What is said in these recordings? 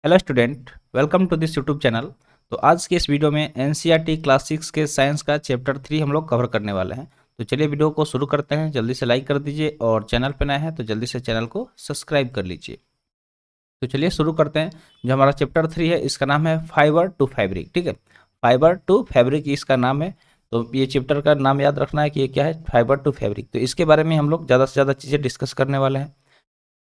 Hello student, welcome to this YouTube channel. तो आज के इस वीडियो में एनसीईआरटी क्लास 6 के साइंस का चैप्टर 3 हम लोग कवर करने वाले हैं। तो चलिए वीडियो को शुरू करते हैं। जल्दी से लाइक कर दीजिए और चैनल पर नए हैं तो जल्दी से चैनल को सब्सक्राइब कर लीजिए। तो चलिए शुरू करते हैं। जो हमारा चैप्टर 3 है इसका नाम है फाइबर टू फैब्रिक। ठीक है, फाइबर टू फैब्रिक इसका नाम है। तो ये चैप्टर का नाम याद रखना है कि ये क्या है, फाइबर टू फैब्रिक। तो इसके बारे में हम लोग ज़्यादा से ज़्यादा चीज़ें डिस्कस करने वाले हैं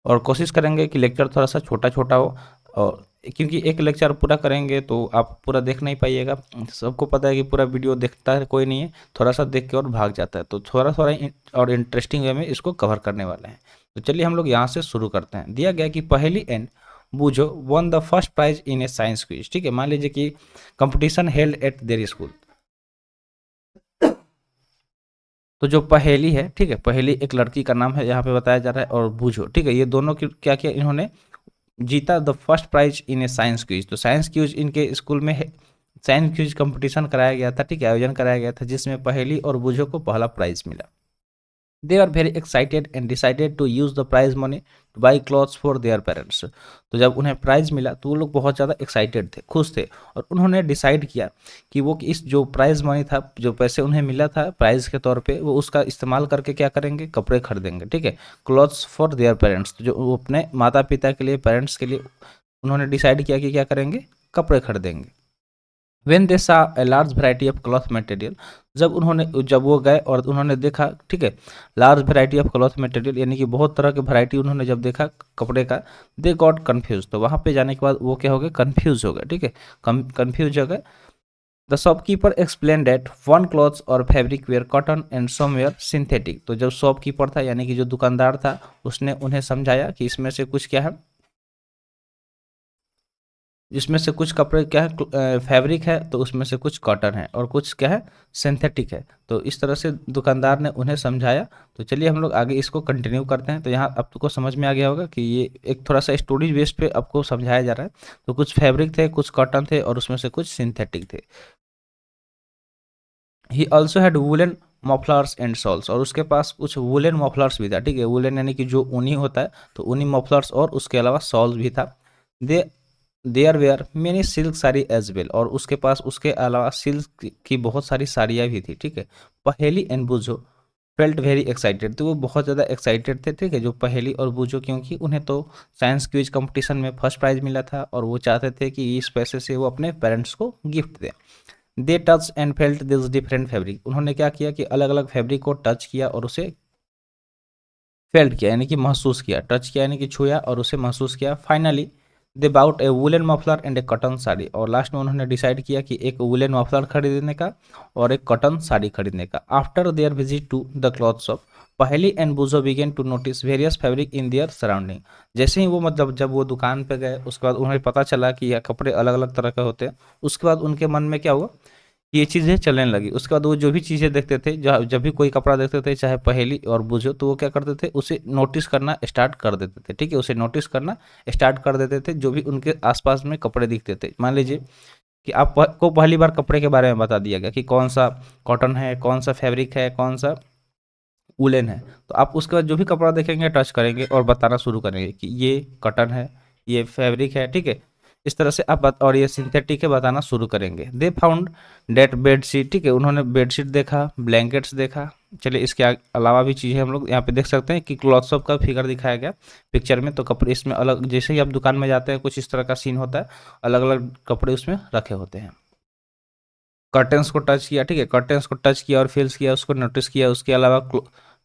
और कोशिश करेंगे कि लेक्चर थोड़ा सा छोटा छोटा हो। और क्योंकि एक लेक्चर पूरा करेंगे तो आप पूरा देख नहीं पाइएगा। सबको पता है कि पूरा वीडियो देखता है कोई नहीं है, थोड़ा सा देख के और भाग जाता है। तो थोड़ा थोड़ा और इंटरेस्टिंग वे में इसको कवर करने वाले हैं। तो चलिए हम लोग यहाँ से शुरू करते हैं। दिया गया कि Paheli and Boojho won the first prize in a science quiz. ठीक है, मान लीजिए कि competition held at their school. तो जो पहेली है, ठीक है, पहेली एक लड़की का नाम है यहाँ पे बताया जा रहा है, और बूझो, ठीक है, ये दोनों की क्या किया इन्होंने, जीता the first prize in a science quiz. तो साइंस क्विज इनके स्कूल में साइंस क्विज कंपटीशन कराया गया था, ठीक है, आयोजन कराया गया था, जिसमें पहेली और बूझो को पहला प्राइज मिला। They are very excited and decided to use the prize money to buy clothes for their parents. तो जब उन्हें प्राइज मिला तो वो लोग बहुत ज़्यादा एक्साइटेड थे, खुश थे, और उन्होंने डिसाइड किया कि वो इस जो प्राइज मनी था, जो पैसे उन्हें मिला था प्राइज के तौर पे, वो उसका इस्तेमाल करके क्या करेंगे, कपड़े खरीदेंगे। ठीक है, क्लॉथ्स फॉर देयर पेरेंट्स, तो जो वो अपने माता पिता के लिए, पेरेंट्स के लिए उन्होंने डिसाइड किया कि क्या करेंगे, कपड़े खरीदेंगे। वेन दे सा a large variety of cloth material, जब वो गए और उन्होंने देखा, ठीक है, large variety of cloth material यानी कि बहुत तरह के वैरायटी उन्होंने जब देखा कपड़े का, दे गॉट कन्फ्यूज। तो वहाँ पे जाने के बाद वो क्या हो गए, कन्फ्यूज हो गए। ठीक है, कन्फ्यूज हो गए। The shopkeeper explain that one clothes or fabric were cotton and some were synthetic. तो जब शॉपकीपर था यानी कि जो दुकानदार था, उसने उन्हें समझाया कि इसमें से कुछ क्या है, जिसमें से कुछ कपड़े क्या है, फैब्रिक है, तो उसमें से कुछ कॉटन है और कुछ क्या है, सिंथेटिक है। तो इस तरह से दुकानदार ने उन्हें समझाया। तो चलिए हम लोग आगे इसको कंटिन्यू करते हैं। तो यहाँ आपको समझ में आ गया होगा कि ये एक थोड़ा सा स्टोरी बेस्ड पे आपको समझाया जा रहा है। तो कुछ फैब्रिक थे, कुछ कॉटन थे, और उसमें से कुछ सिंथेटिक थे। He also had woollen mufflers and shawls, और उसके पास कुछ वुलन मफलर्स भी था। ठीक है, वुलन यानी कि जो ऊनी होता है, तो ऊनी मफलर्स और उसके अलावा शॉल भी था। They there were many silk sari as well, और उसके पास उसके अलावा सिल्क की बहुत सारी साड़ियाँ भी थी। ठीक है, पहेली एंड बूझो फेल्ट वेरी एक्साइटेड, तो वो बहुत ज़्यादा एक्साइटेड थे। ठीक है, जो पहेली और बूझो, क्योंकि उन्हें तो साइंस क्विज कंपटीशन में फर्स्ट प्राइज मिला था और वो चाहते थे कि इस पैसे से वो अपने पेरेंट्स को गिफ्ट दें। They touch and felt this different fabric, उन्होंने क्या किया कि अलग अलग फैब्रिक को टच किया और उसे फेल्ट किया यानी कि महसूस किया, टच किया यानी कि छुआ और उसे महसूस किया। Finally they bought a woollen muffler and a cotton sari, और लास्ट में उन्होंने डिसाइड किया कि एक वुलन मफलर खरीदने का और एक कॉटन साड़ी खरीदने का। After their visit to the cloth shop, Paheli and Boojho begin to notice various fabric in their surrounding. जैसे ही वो मतलब जब वो दुकान पे गए, उसके बाद उन्हें पता चला कि यह कपड़े अलग अलग तरह के होते हैं। उसके बाद उनके मन में क्या हुआ, ये चीज़ें चलने लगी। उसके बाद वो जो भी चीज़ें देखते थे, जब भी कोई कपड़ा देखते थे, चाहे पहेली और बूझो, तो वो क्या करते थे, उसे नोटिस करना स्टार्ट कर देते थे। ठीक है, उसे नोटिस करना स्टार्ट कर देते थे जो भी उनके आसपास में कपड़े दिखते थे। मान लीजिए कि आपको पहली बार कपड़े के बारे में बता दिया गया कि कौन सा कॉटन है, कौन सा फैब्रिक है, कौन सा वुलन है। तो आप उसके बाद जो भी कपड़ा देखेंगे टच करेंगे और बताना शुरू करेंगे कि ये कॉटन है, ये फैब्रिक है। ठीक है, इस तरह से आप और ये सिंथेटिक है बताना शुरू करेंगे। दे फाउंड डेट बेडशीट, ठीक है, उन्होंने बेडशीट देखा, ब्लैंकेट्स देखा। चलिए इसके अलावा भी चीज़ें हम लोग यहाँ पे देख सकते हैं कि क्लॉथ शॉप का फिगर दिखाया गया पिक्चर में। तो कपड़े इसमें अलग, जैसे ही आप दुकान में जाते हैं कुछ इस तरह का सीन होता है, अलग अलग कपड़े उसमें रखे होते हैं। कर्टेंस को टच किया, ठीक है, कर्टेंस को टच किया और फील्स किया, उसको नोटिस किया। उसके अलावा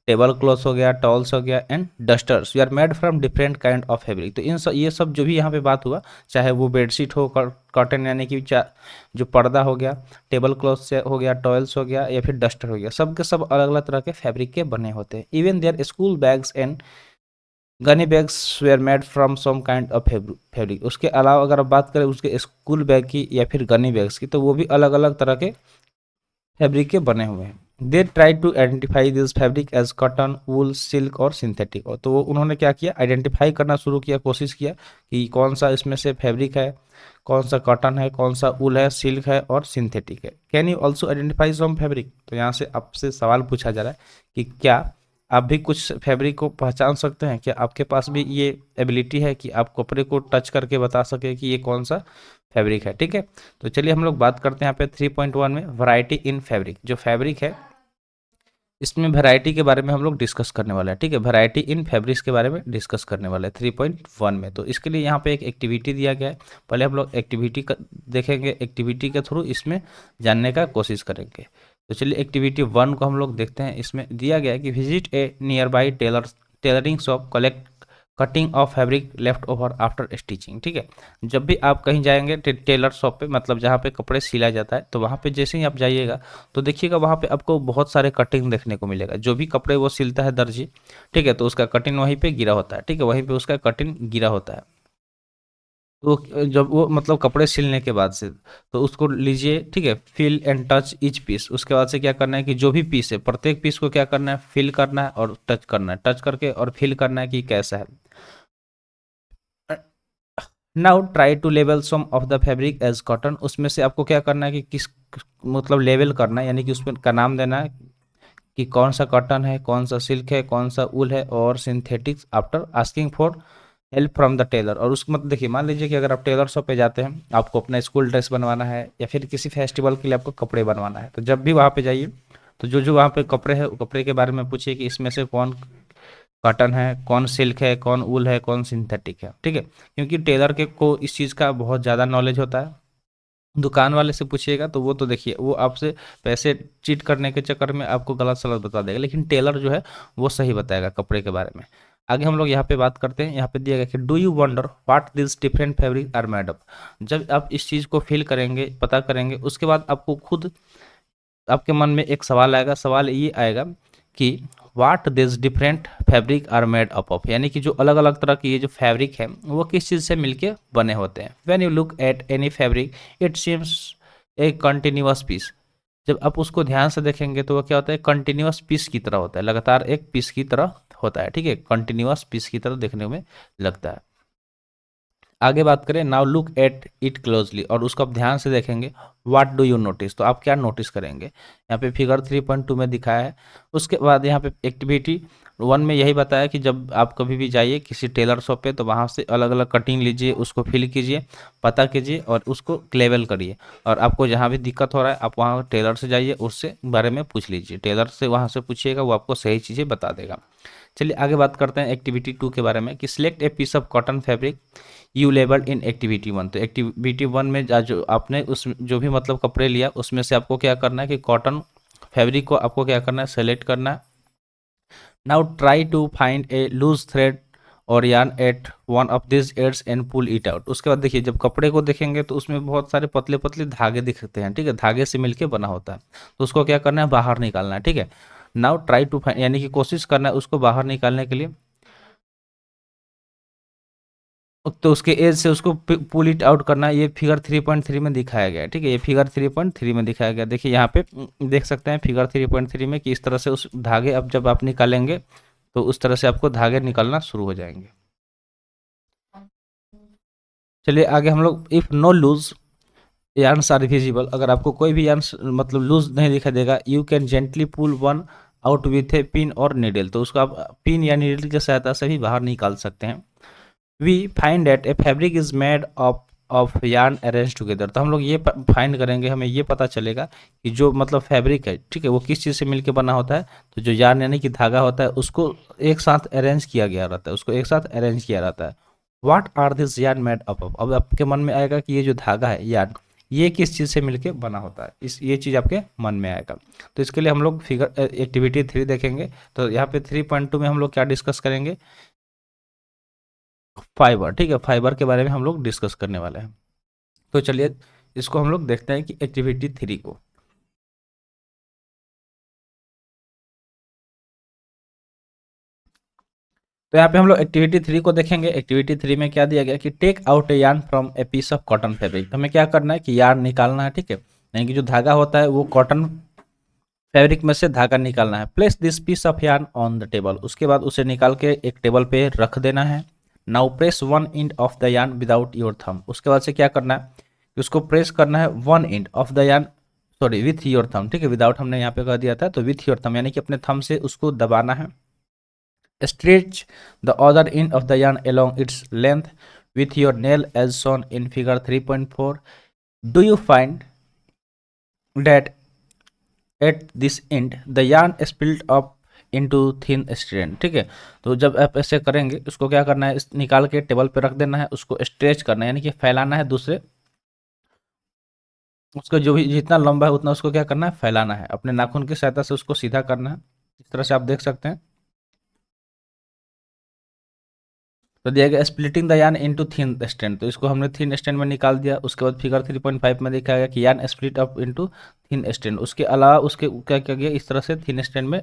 टेबल क्लॉथ हो गया, टॉल्स हो गया, and dusters we are made from different kind of fabric. तो ये सब जो भी यहाँ पे बात हुआ, चाहे वो बेडशीट हो, कॉटन यानी कि जो पर्दा हो गया, टेबल क्लॉथ से हो गया, टॉयल्स हो गया, या फिर डस्टर हो गया, सब के सब अलग अलग तरह के फैब्रिक के बने होते हैं। Even their school bags and gunny bags were made from some kind of fabric. उसके अलावा अगर आप बात करें उसके स्कूल बैग की या फिर गनी बैग्स की, तो वो भी अलग अलग तरह के फैब्रिक के बने हुए हैं। They try to identify this fabric as cotton, wool, silk और सिंथेटिक। और तो उन्होंने क्या किया, आइडेंटिफाई करना शुरू किया, कोशिश किया कि कौन सा इसमें से फैब्रिक है, कौन सा कॉटन है, कौन सा वूल है, सिल्क है और सिंथेटिक है। Can you also identify some fabric. तो यहाँ से आपसे सवाल पूछा जा रहा है कि क्या आप भी कुछ फैब्रिक को पहचान सकते हैं? क्या आपके पास भी ये एबिलिटी है कि आप कपड़े को टच करके बता सके कि ये कौन सा फैब्रिक है? ठीक है, तो चलिए हम लोग बात करते हैं यहाँ पे 3.1 में वैरायटी इन फैब्रिक। जो फैब्रिक है इसमें वैरायटी के बारे में हम लोग डिस्कस करने वाले हैं। ठीक है, वैरायटी इन फैब्रिक्स के बारे में डिस्कस करने वाले हैं 3.1 में। तो इसके लिए यहाँ पे एक एक्टिविटी दिया गया है। पहले हम लोग एक्टिविटी का देखेंगे, एक्टिविटी के थ्रू इसमें जानने का कोशिश करेंगे। तो चलिए एक्टिविटी 1 को हम लोग देखते हैं। इसमें दिया गया है कि visit A near by tailoring shop, collect cutting of fabric left over after stitching. ठीक है, जब भी आप कहीं जाएंगे टेलर शॉप पे, मतलब जहाँ पे कपड़े सिला जाता है, तो वहाँ पे जैसे ही आप जाइएगा तो देखिएगा वहाँ पे आपको बहुत सारे कटिंग देखने को मिलेगा। जो भी कपड़े वो सिलता है दर्जी, ठीक है, तो उसका कटिंग वहीं पे गिरा होता है। ठीक है, वहीं पे उसका कटिंग गिरा होता है। तो जब वो मतलब कपड़े सिलने के बाद से तो उसको लीजिए, ठीक है, feel and touch each piece. उसके बाद से क्या करना है कि जो भी पीस है प्रत्येक पीस को क्या करना है, फील करना है और टच करना है, टच करके और फील करना है कि कैसा है। नाउ ट्राई टू लेवल some of the fabric as cotton. उसमें से आपको क्या करना है कि किस मतलब लेवल करना है, यानी कि उसमें का नाम देना है कि कौन सा कॉटन है, कौन सा सिल्क है, कौन सा वूल है और synthetics, after asking for help from the tailor. और उसको मतलब देखिए, मान लीजिए कि अगर आप टेलर शॉप पे जाते हैं, आपको अपना स्कूल ड्रेस बनवाना है या फिर किसी फेस्टिवल के लिए आपको कपड़े बनवाना है, तो जब भी वहाँ पे जाइए तो जो जो वहाँ पे कपड़े हैं कपड़े के बारे में पूछिए कि इसमें से कौन कॉटन है, कौन सिल्क है, कौन वूल है, कौन सिंथेटिक है। ठीक है, क्योंकि टेलर के को इस चीज़ का बहुत ज़्यादा नॉलेज होता है। दुकान वाले से पूछिएगा तो वो तो देखिए वो आपसे पैसे चीट करने के चक्कर में आपको गलत सलत बता देगा, लेकिन टेलर जो है वो सही बताएगा कपड़े के बारे में। आगे हम लोग यहाँ पे बात करते हैं। यहाँ पे दिया गया कि do you wonder what this different fabric are made up. जब आप इस चीज़ को फील करेंगे, पता करेंगे, उसके बाद आपको खुद आपके मन में एक सवाल आएगा। सवाल ये आएगा कि what this different fabric are made up of, यानी कि जो अलग अलग तरह की ये जो फैब्रिक है वो किस चीज़ से मिलके बने होते हैं। When you look at any fabric it seems a continuous piece. जब आप उसको ध्यान से देखेंगे तो वो क्या होता है, कंटिन्यूअस पीस की तरह होता है, लगातार एक पीस की तरह होता है। ठीक है, कंटिन्यूअस पीस की तरह देखने में लगता है। आगे बात करें, now look at it closely, और उसको आप ध्यान से देखेंगे। व्हाट डू यू नोटिस, तो आप क्या नोटिस करेंगे। यहाँ पे फिगर 3.2 में दिखाया है। उसके बाद यहाँ पे एक्टिविटी 1 में यही बताया कि जब आप कभी भी जाइए किसी टेलर शॉप पे तो वहाँ से अलग अलग कटिंग लीजिए, उसको फिल कीजिए, पता कीजिए और उसको लेवल करिए। और आपको जहाँ भी दिक्कत हो रहा है आप वहाँ टेलर से जाइए, उससे बारे में पूछ लीजिए, टेलर से वहाँ से पूछिएगा, वो आपको सही चीज़ें बता देगा। चलिए आगे बात करते हैं एक्टिविटी 2 के बारे में कि select a piece of cotton fabric you labelled in activity 1। तो एक्टिविटी 1 में जो आपने उस जो भी मतलब कपड़े लिया उसमें से आपको क्या करना है कि कॉटन फैब्रिक को आपको क्या करना है, सेलेक्ट करना है। Now try to find a loose thread or yarn at one of this ends and pull it out. उसके बाद देखिए, जब कपड़े को देखेंगे तो उसमें बहुत सारे पतले पतले धागे दिखते हैं। ठीक है, धागे से मिलके बना होता है, तो उसको क्या करना है, बाहर निकालना है। ठीक है, नाउ ट्राई टू फाइंड, यानी कि कोशिश करना है उसको बाहर निकालने के लिए। तो उसके एज से उसको पुल इट आउट करना है। ये फिगर 3.3 में दिखाया गया है। ठीक है, ये फिगर 3.3 में दिखाया गया। देखिए यहाँ पे देख सकते हैं फिगर 3.3 में कि इस तरह से उस धागे अब जब आप निकालेंगे तो उस तरह से आपको धागे निकलना शुरू हो जाएंगे। चलिए आगे हम लोग, if no loose yarns are visible, अगर आपको कोई भी यार्न मतलब लूज नहीं दिखाई देगा, you can gently pull one out with a pin और नीडल। तो उसको आप पिन या नीडल की सहायता से भी बाहर निकाल सकते हैं। We find that a fabric is made of yarn arrange together. तो हम लोग ये फाइंड करेंगे, हमें ये पता चलेगा कि जो मतलब फैब्रिक है, ठीक है, वो किस चीज़ से मिलके बना होता है। तो जो यार्न यानी कि धागा होता है उसको एक साथ अरेंज किया गया रहता है, उसको एक साथ अरेंज किया रहता है। What are this yarn made up of, अब आपके मन में आएगा कि ये जो धागा है यार्न, ये किस चीज़ से मिलके बना होता है, इस ये चीज़ आपके मन में आएगा। तो इसके लिए हम लोग फिगर एक्टिविटी 3 देखेंगे। तो यहाँ पे 3.2 में हम लोग क्या डिस्कस करेंगे, फाइबर। ठीक है, फाइबर के बारे में हम लोग डिस्कस करने वाले हैं। तो चलिए इसको हम लोग देखते हैं कि एक्टिविटी 3 को। तो यहाँ पे हम लोग एक्टिविटी 3 को देखेंगे। एक्टिविटी 3 में क्या दिया गया कि take out a yarn from a piece of cotton fabric. हमें क्या करना है कि यार्न निकालना है। ठीक है, यानी कि जो धागा होता है वो कॉटन फैब्रिक में से धागा निकालना है। Place this piece of yarn on the table, उसके बाद उसे निकाल के एक टेबल पे रख देना है। Now press one end of the yarn without your thumb. उसके बाद से क्या करना है कि उसको प्रेस करना है one end of the yarn, sorry with your thumb. ठीक है, विदाउट हमने यहाँ पे कर दिया था, तो विथ योर थंब यानी कि अपने थंब से उसको दबाना है। Stretch the other end of the yarn along its length with your nail as shown in figure 3.4. Do you find that at this end the yarn split up into thin strand? ठीक है, तो जब आप ऐसे करेंगे उसको क्या करना है, निकाल के टेबल पे रख देना है, उसको स्ट्रेच करना है यानी कि फैलाना है, दूसरे उसका जो भी जितना लंबा है उतना उसको क्या करना है, फैलाना है, अपने नाखून की सहायता से उसको सीधा करना है। इस तरह से आप देख सकते हैं। तो दिया गया splitting the yarn into thin strand, तो इसको हमने थिन स्ट्रैंड में निकाल दिया। उसके बाद फिगर 3.5 में देखा गया कि yarn split up into thin strand, उसके अलावा उसके क्या किया गया, इस तरह से थिन स्ट्रैंड में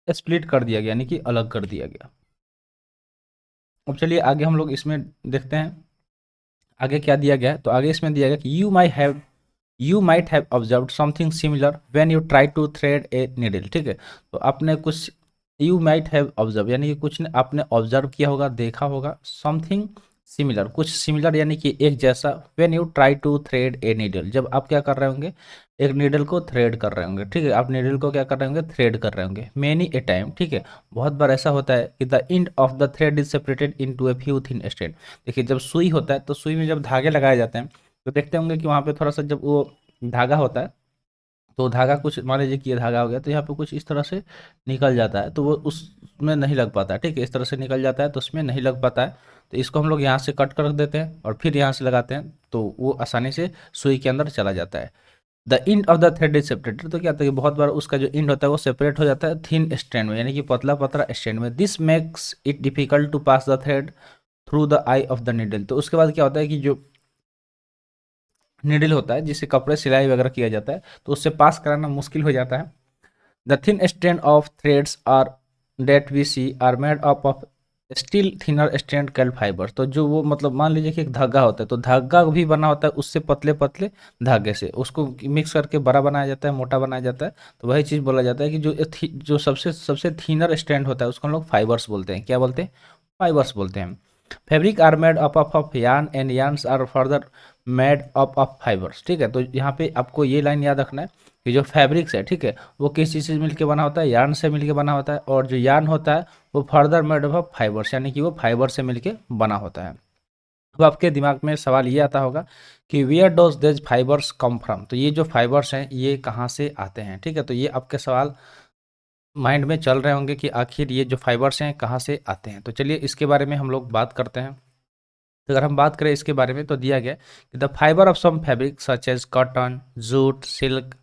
स्प्लिट कर दिया गया यानी कि अलग कर दिया गया। अब चलिए आगे हम लोग इसमें देखते हैं आगे क्या दिया गया है। तो आगे इसमें दिया गया कि you might have observe something similar when you try to thread a needle. ठीक है, तो आपने कुछ यू माइट हैव ऑब्जर्व यानी कि कुछ ने आपने ऑब्जर्व किया होगा, देखा होगा, समथिंग सिमिलर कुछ सिमिलर यानी कि एक जैसा, when you try to thread a needle, जब आप क्या कर रहे होंगे, एक नीडल को थ्रेड कर रहे होंगे। ठीक है, आप नीडल को क्या कर रहे होंगे, थ्रेड कर रहे होंगे। मेनी ए टाइम, ठीक है, बहुत बार ऐसा होता है कि the end of the thread is separated into a few thin strand. देखिए जब सुई होता है तो सुई में जब धागे लगाए जाते हैं तो देखते होंगे कि वहाँ पे थोड़ा सा जब वो धागा होता है तो धागा कुछ मान लीजिए कि ये धागा हो गया तो यहाँ पे कुछ इस तरह से निकल जाता है, तो वो उसमें नहीं लग पाता है। ठीक है, इस तरह से निकल जाता है तो उसमें नहीं लग पाता है, तो इसको हम लोग यहाँ से कट कर रख देते हैं और फिर यहाँ से लगाते हैं तो वो आसानी से सुई के अंदर चला जाता है। The end of the thread is separated, तो क्या होता है कि बहुत बार उसका जो इंड होता है वो सेपरेट हो जाता है थिन स्ट्रैंड में यानी कि पतला पतला स्ट्रैंड में। This makes it difficult to pass the thread through the eye of the needle. तो उसके बाद क्या होता है कि जो निडल होता है जिससे कपड़े सिलाई वगैरह किया जाता है तो उससे पास कराना मुश्किल हो जाता है। The thin strand of threads are that we see are made up of still thinner strand called fibre. तो जो वो मतलब मान लीजिए कि एक धागा होता है तो धागा भी बना होता है उससे पतले पतले धागे से, उसको मिक्स करके बड़ा बनाया जाता है, मोटा बनाया जाता है। तो वही चीज़ बोला जाता है कि जो सबसे सबसे थिनर स्ट्रैंड होता है उसको हम लोग फाइबर्स बोलते हैं। क्या बोलते हैं, फाइबर्स बोलते हैं। Fabric are made up of yarn and yarns are further made up of fibres. ठीक है, तो यहाँ पे आपको ये लाइन याद रखना है कि जो फैब्रिक्स है, ठीक है, वो किस चीज़ से मिलके बना होता है, यार्न से मिलके बना होता है, और जो यार्न होता है वो further made up of fibres यानी कि वो फाइबर से मिलके बना होता है। तो आपके दिमाग में सवाल ये आता होगा कि where does this fibres come from, तो ये जो फाइबर्स हैं ये कहाँ से आते हैं। ठीक है, तो ये आपके सवाल माइंड में चल रहे होंगे कि आखिर ये जो फाइबर्स हैं कहाँ से आते हैं। तो चलिए इसके बारे में हम लोग बात करते हैं। तो अगर हम बात करें इसके बारे में तो दिया गया कि the fibre of some fabric such as cotton, jute, silk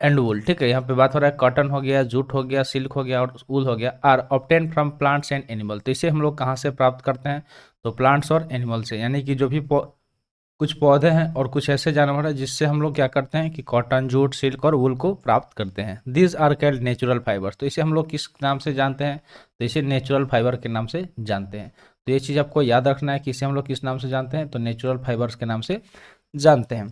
and wool. ठीक है, यहाँ पे बात हो रहा है कॉटन हो गया, जूट हो गया, सिल्क हो गया और वूल हो गया, are obtain from plants and animal. तो इसे हम लोग कहाँ से प्राप्त करते हैं, तो प्लांट्स और एनिमल से, यानी कि जो भी कुछ पौधे हैं और कुछ ऐसे जानवर हैं जिससे हम लोग क्या करते हैं कि कॉटन, जूट, सिल्क और वूल को प्राप्त करते हैं। These are called natural fibres. तो इसे हम लोग किस नाम से जानते हैं, तो इसे नेचुरल फाइबर के नाम से जानते हैं। तो ये चीज़ आपको याद रखना है कि इसे हम लोग किस नाम से जानते हैं, तो नेचुरल फाइबर्स के नाम से जानते हैं।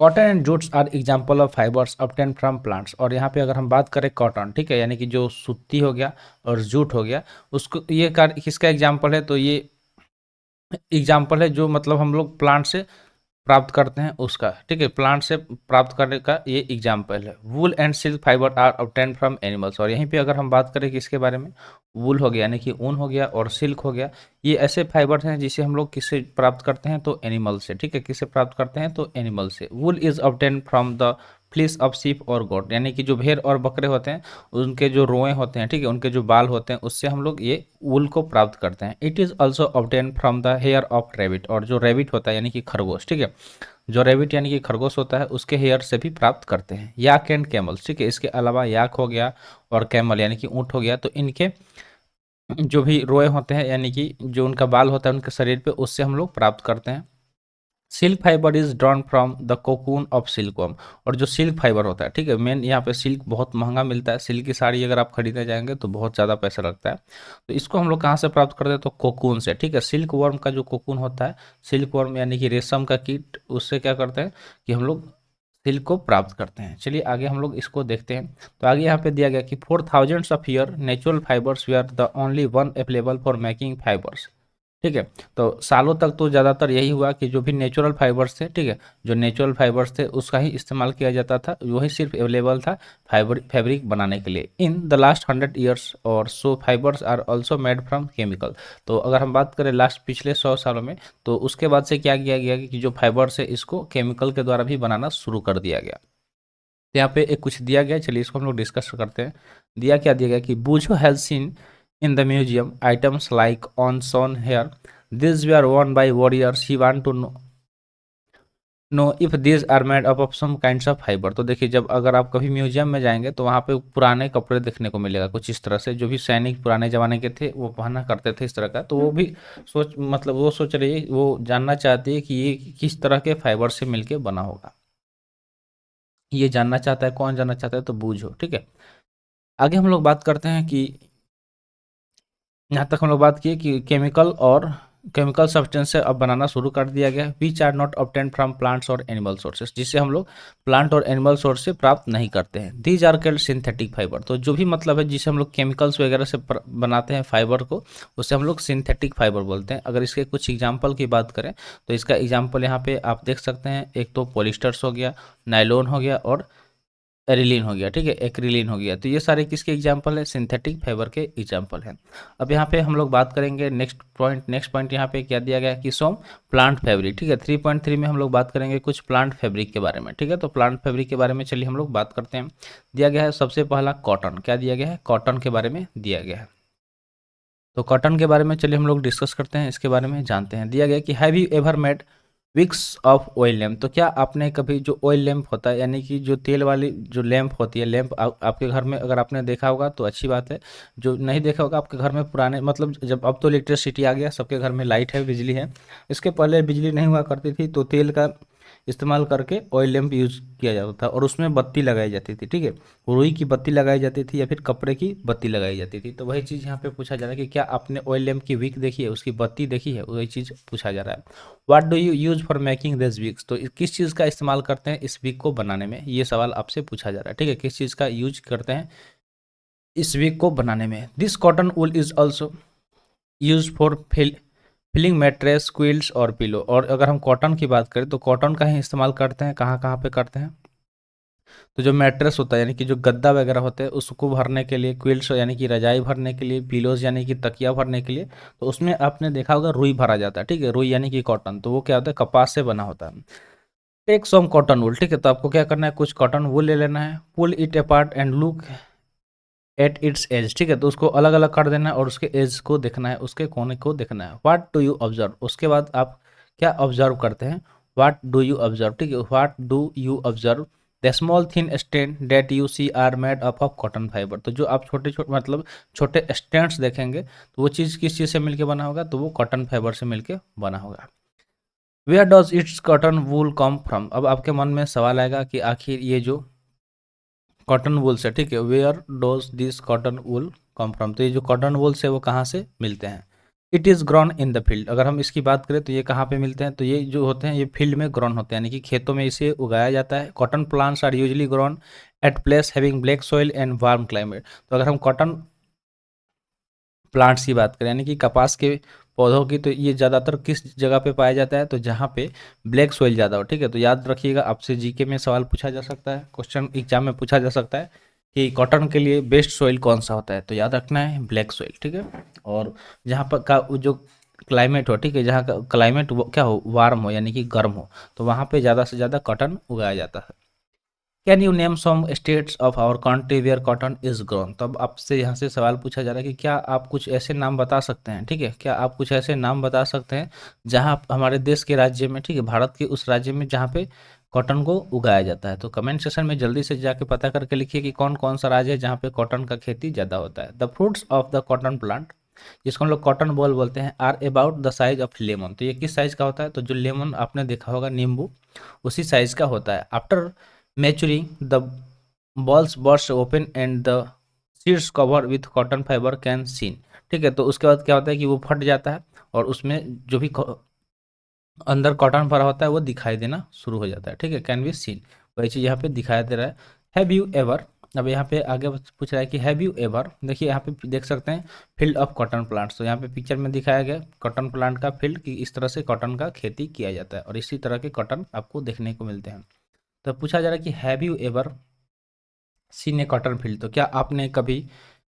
Cotton and jutes are example of fibres obtain from plants. और यहाँ पे अगर हम बात करें कॉटन, ठीक है, यानी कि जो सूती हो गया और जूट हो गया, उसको ये किसका एग्जाम्पल है, तो ये एग्जाम्पल है जो मतलब हम लोग प्लांट से प्राप्त करते हैं उसका। ठीक है, प्लांट से प्राप्त करने का ये एग्जाम्पल है। Wool and silk fibre are obtain from animals. और यहीं पे अगर हम बात करें कि इसके बारे में, वूल हो गया यानी कि ऊन हो गया और सिल्क हो गया, ये ऐसे फाइबर हैं जिसे हम लोग किससे प्राप्त करते हैं, तो एनिमल से। ठीक है, किससे प्राप्त करते हैं, तो एनिमल से। वूल is obtain from the fleece of sheep और गोट, यानी कि जो भेड़ और बकरे होते हैं उनके जो रोए होते हैं, ठीक है, उनके जो बाल होते हैं उससे हम लोग ये वूल को प्राप्त करते हैं। It is also obtain from the hair of rabbit. और जो रेबिट होता है यानी कि खरगोश, ठीक है, जो रेबिट यानी कि खरगोश होता है उसके हेयर से भी प्राप्त करते हैं। याक एंड कैमल्स, ठीक है, इसके अलावा याक हो गया और कैमल यानी कि ऊँट हो गया, तो इनके जो भी रोए होते हैं यानी कि जो उनका बाल होता है उनके शरीर पे, उससे हम लोग प्राप्त करते हैं। Silk fibre is drawn from the cocoon of silkworm. और जो सिल्क फाइबर होता है, ठीक है, मेन यहाँ पे सिल्क बहुत महंगा मिलता है, सिल्क की साड़ी अगर आप खरीदने जाएंगे तो बहुत ज़्यादा पैसा लगता है। तो इसको हम लोग कहाँ से प्राप्त करते हैं, तो कोकून से। ठीक है, सिल्क वर्म का जो कोकून होता है, सिल्क वर्म यानी कि रेशम का कीट, उससे क्या करते हैं कि हम लोग सिल्क को प्राप्त करते हैं। चलिए आगे हम लोग इसको देखते हैं। तो आगे यहाँ पे दिया गया कि for thousands of year natural fibres we are the only one available for making fibres. ठीक है। तो सालों तक तो ज़्यादातर यही हुआ कि जो भी नेचुरल फाइबर्स थे, ठीक है, जो नेचुरल फाइबर्स थे उसका ही इस्तेमाल किया जाता था, वही सिर्फ अवेलेबल था फैब्रिक बनाने के लिए। In the last 100 years or so fibres are also made from chemical. तो अगर हम बात करें लास्ट पिछले 100 सालों में, तो उसके बाद से क्या किया गया कि जो फाइबर्स है इसको केमिकल के द्वारा भी बनाना शुरू कर दिया गया। तो यहाँ पे एक कुछ दिया गया है, चलिए इसको हम लोग डिस्कस करते हैं। दिया क्या दिया गया कि Boojho has seen in the museum items like on shown here this way are worn by warriors he want to know if this are made up of some kinds of fibre. तो देखिए जब अगर आप कभी म्यूजियम में जाएंगे तो वहाँ पे पुराने कपड़े देखने को मिलेगा कुछ इस तरह से, जो भी सैनिक पुराने ज़माने के थे वो पहना करते थे इस तरह का। तो वो भी वो सोच रही है, वो जानना चाहती है कि ये किस तरह के फाइबर से मिलके बना होगा। ये जानना चाहता है, कौन जानना चाहता है, तो बूझो। ठीक है, आगे हम लोग बात करते हैं कि यहाँ तक हम लोग बात किए कि केमिकल सब्सटेंस से अब बनाना शुरू कर दिया गया, which are not obtain from plants और एनिमल सोर्सेस, जिससे हम लोग प्लांट और एनिमल सोर्स से प्राप्त नहीं करते हैं। These are called synthetic fibre. तो जो भी मतलब है जिसे हम लोग केमिकल्स वगैरह से बनाते हैं फाइबर को, उसे हम लोग सिंथेटिक फाइबर बोलते हैं। अगर इसके कुछ एग्जाम्पल की बात करें तो इसका एग्जाम्पल यहाँ पे आप देख सकते हैं, एक तो पॉलिस्टर्स हो गया, नायलॉन हो गया और एरिलीन हो गया। ठीक है, एक्रिलीन हो गया। तो ये सारे किसके एग्जाम्पल है, सिंथेटिक फाइबर के एग्जाम्पल हैं। अब यहाँ पे हम लोग बात करेंगे नेक्स्ट पॉइंट यहाँ पे क्या दिया गया कि सोम प्लांट फैब्रिक। ठीक है, 3.3 में हम लोग बात करेंगे कुछ प्लांट फैब्रिक के बारे में। ठीक है, तो प्लांट फैब्रिक के बारे में चलिए हम लोग बात करते हैं। दिया गया है सबसे पहला कॉटन। क्या दिया गया है, कॉटन के बारे में दिया गया है। तो कॉटन के बारे में चलिए हम लोग डिस्कस करते हैं, इसके बारे में जानते हैं। दिया गया कि have you ever made wicks of oil lamp. तो क्या आपने कभी जो ऑयल लैम्प होता है, यानी कि जो तेल वाली जो लैम्प होती है, लैम्प आपके घर में अगर आपने देखा होगा तो अच्छी बात है, जो नहीं देखा होगा आपके घर में पुराने मतलब जब अब तो इलेक्ट्रिसिटी आ गया, सबके घर में लाइट है, बिजली है। इसके पहले बिजली नहीं हुआ करती थी तो तेल का इस्तेमाल करके ऑयल लैम्प यूज़ किया जाता था और उसमें बत्ती लगाई जाती थी। ठीक है, रुई की बत्ती लगाई जाती थी या फिर कपड़े की बत्ती लगाई जाती थी। तो वही चीज़ यहाँ पे पूछा जा रहा है कि क्या आपने ऑयल लैम्प की विक देखी है, उसकी बत्ती देखी है, वही चीज़ पूछा जा रहा है। What do you use for making this wicks. तो किस चीज़ का इस्तेमाल करते हैं इस विक को बनाने में, ये सवाल आपसे पूछा जा रहा है। ठीक है, किस चीज़ का यूज करते हैं इस विक को बनाने में। This cotton wool is also use for filling mattress, quilts और पिलो। और अगर हम कॉटन की बात करें तो कॉटन का ही इस्तेमाल करते हैं, कहाँ कहाँ पे करते हैं, तो जो मैट्रेस होता है यानी कि जो गद्दा वगैरह होते हैं उसको भरने के लिए, क्विल्ट्स यानी कि रजाई भरने के लिए, पिलोज यानी कि तकिया भरने के लिए, तो उसमें आपने देखा होगा रुई भरा जाता है। ठीक है, रुई यानी कि कॉटन, तो वो क्या होता है, कपास से बना होता है। Take some cotton wool. ठीक है, तो आपको क्या करना है, कुछ कॉटन वूल ले लेना है, pull it apart and look at its edge. ठीक है, तो उसको अलग अलग कर देना है और उसके एज को देखना है, उसके कोने को देखना है। What do you observe. उसके बाद आप क्या ऑब्जर्व करते हैं, व्हाट डू यू ऑब्जर्व। ठीक है, what do you observe the small thin stand that you see are made up of cotton fibre. तो जो आप छोटे छोटे मतलब छोटे स्टैंड्स देखेंगे तो वो चीज़ किस चीज़ से मिलके बना होगा, तो वो कॉटन फाइबर से मिलके बना होगा। Where does its cotton wool come from. अब आपके मन में सवाल आएगा कि आखिर ये जो कॉटन वूल से, ठीक है, where does this cotton wool come from. तो ये जो कॉटन वूल से वो कहाँ से मिलते हैं। It is grown in the field. अगर हम इसकी बात करें तो ये कहाँ पे मिलते हैं, तो ये जो होते हैं ये फील्ड में ग्रोन होते हैं, यानी कि खेतों में इसे उगाया जाता है। Cotton plants are usually grown at place having black soil and warm climate. तो अगर हम कॉटन प्लांट्स की बात करें यानी कि कपास के पौधों की, तो ये ज़्यादातर किस जगह पे पाया जाता है, तो जहाँ पे ब्लैक सॉइल ज़्यादा हो। ठीक है, तो याद रखिएगा, आपसे जीके में सवाल पूछा जा सकता है, क्वेश्चन एग्जाम में पूछा जा सकता है कि कॉटन के लिए बेस्ट सॉइल कौन सा होता है, तो याद रखना है ब्लैक सॉइल। ठीक है, और जहाँ पर का जो क्लाइमेट हो, ठीक है, जहाँ का क्लाइमेट क्या हो, वार्म हो यानी कि गर्म हो, तो वहाँ पे ज़्यादा से ज़्यादा कॉटन उगाया जाता है। Can you name some states of our country where cotton is grown. तो अब आपसे यहाँ से सवाल पूछा जा रहा है कि क्या आप कुछ ऐसे नाम बता सकते हैं, ठीक है, क्या आप कुछ ऐसे नाम बता सकते हैं जहाँ हमारे देश के राज्य में, ठीक है, भारत के उस राज्य में जहाँ पे कॉटन को उगाया जाता है। तो कमेंट सेक्शन में जल्दी से जाके पता करके लिखिए कि कौन कौन सा राज्य है जहाँ पे कॉटन का खेती ज़्यादा होता है। The fruits of the cotton plant, जिसको हम लोग कॉटन बॉल बोलते हैं, are about the size of lemon. तो ये किस साइज का होता है, तो जो लेमन आपने देखा होगा नींबू, उसी साइज का होता है। After maturing the balls burst open and the seeds covered with cotton fiber can seen। ठीक है, तो उसके बाद क्या होता है कि वो फट जाता है और उसमें जो भी अंदर कॉटन भरा होता है वो दिखाई देना शुरू हो जाता है। ठीक है, कैन बी सीन, वही चीज़ यहाँ पे दिखाई दे रहा है। हैव यू एवर अब यहाँ पे आगे पूछ रहा है कि हैव यू एवर, देखिए यहाँ पे देख सकते हैं फील्ड ऑफ कॉटन प्लांट्स, तो यहाँ पे पिक्चर में दिखाया गया कॉटन प्लांट का फील्ड कि इस तरह से कॉटन का खेती किया जाता है और इसी तरह के कॉटन आपको देखने को मिलते हैं। तो पूछा जा रहा है कि have you ever seen A cotton field, तो क्या आपने कभी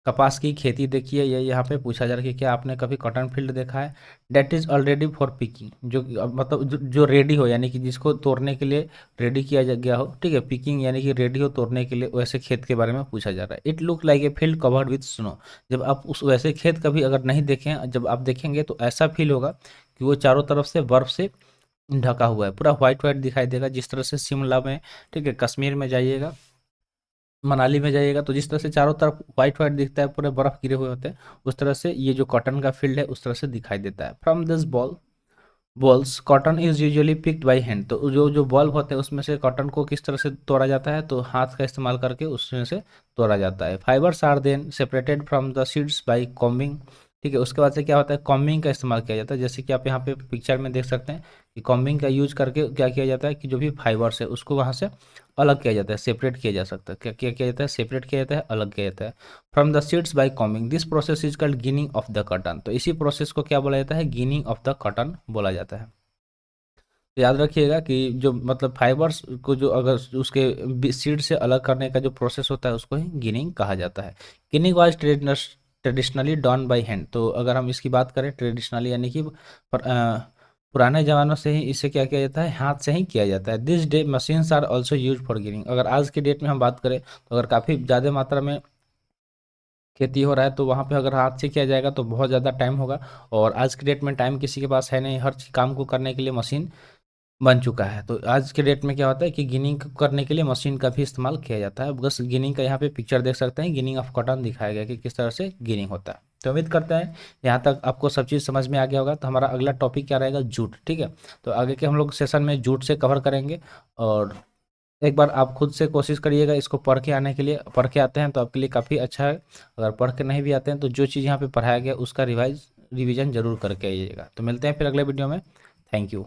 कपास की खेती देखी है, ये यहाँ पे पूछा जा रहा है कि क्या आपने कभी कॉटन फील्ड देखा है। That is already for picking, जो मतलब जो रेडी हो, यानी कि जिसको तोड़ने के लिए रेडी किया गया हो, ठीक है। पिकिंग यानी कि रेडी हो तोड़ने के लिए, वैसे खेत के बारे में पूछा जा रहा है। It look like a field covered with snow, जब आप उस वैसे खेत कभी अगर नहीं देखें, जब आप देखेंगे तो ऐसा फील होगा कि वो चारों तरफ से बर्फ़ से ढका हुआ है, पूरा व्हाइट व्हाइट दिखाई देगा। जिस तरह से शिमला में, ठीक है, कश्मीर में जाइएगा, मनाली में जाइएगा, तो जिस तरह से चारों तरफ व्हाइट व्हाइट दिखता है, पूरे बर्फ गिरे हुए होते हैं, उस तरह से ये जो कॉटन का फील्ड है उस तरह से दिखाई देता है। From this balls cotton is usually picked by hand, तो जो जो बॉल होते हैं उसमें से कॉटन को किस तरह से तोड़ा जाता है, तो हाथ का इस्तेमाल करके उसमें से तोड़ा जाता है। Fibres are then separated from the seeds by combing, ठीक है। उसके बाद से क्या होता है, कॉम्बिंग का इस्तेमाल किया जाता है, जैसे कि आप यहाँ पे पिक्चर में देख सकते हैं कि कॉम्बिंग का यूज करके क्या किया जाता है कि जो भी फाइबर्स है उसको वहाँ से अलग किया जाता है, सेपरेट किया जा सकता है। क्या क्या किया जाता है, सेपरेट किया जाता है, अलग किया जाता है। From the seeds by combing, this process is called ginning of the cotton, तो इसी प्रोसेस को क्या बोला जाता है, गिनिंग ऑफ द कॉटन बोला जाता है। तो याद रखिएगा कि जो मतलब फाइबर्स को जो अगर उसके सीड से अलग करने का जो प्रोसेस होता है उसको ही गिनिंग कहा जाता है। Ginning was traditionally done by hand, तो अगर हम इसकी बात करें ट्रेडिशनली यानी कि पुराने ज़मानों से ही इसे क्या किया जाता है, हाथ से ही किया जाता है। This day machines are also use for ginning, अगर आज के डेट में हम बात करें तो अगर काफ़ी ज़्यादा मात्रा में खेती हो रहा है तो वहाँ पे अगर हाथ से किया जाएगा तो बहुत ज़्यादा टाइम होगा, और आज के डेट में टाइम किसी के पास है नहीं, हर काम को करने के लिए मशीन बन चुका है। तो आज के डेट में क्या होता है कि गिनिंग करने के लिए मशीन का भी इस्तेमाल किया जाता है। बस गिनिंग का यहाँ पे पिक्चर देख सकते हैं, गिनिंग ऑफ कॉटन दिखाया गया कि किस तरह से गिनिंग होता है। तो उम्मीद करते हैं यहाँ तक आपको सब चीज़ समझ में आ गया होगा। तो हमारा अगला टॉपिक क्या रहेगा, जूट, ठीक है। तो आगे के हम लोग सेशन में जूट से कवर करेंगे, और एक बार आप खुद से कोशिश करिएगा इसको पढ़ के आने के लिए। पढ़ के आते हैं तो आपके लिए काफ़ी अच्छा है, अगर पढ़ के नहीं भी आते हैं तो जो चीज़ यहाँ पे पढ़ाया गया उसका रिवाइज रिवीजन जरूर करके आइएगा। तो मिलते हैं फिर अगले वीडियो में। Thank you.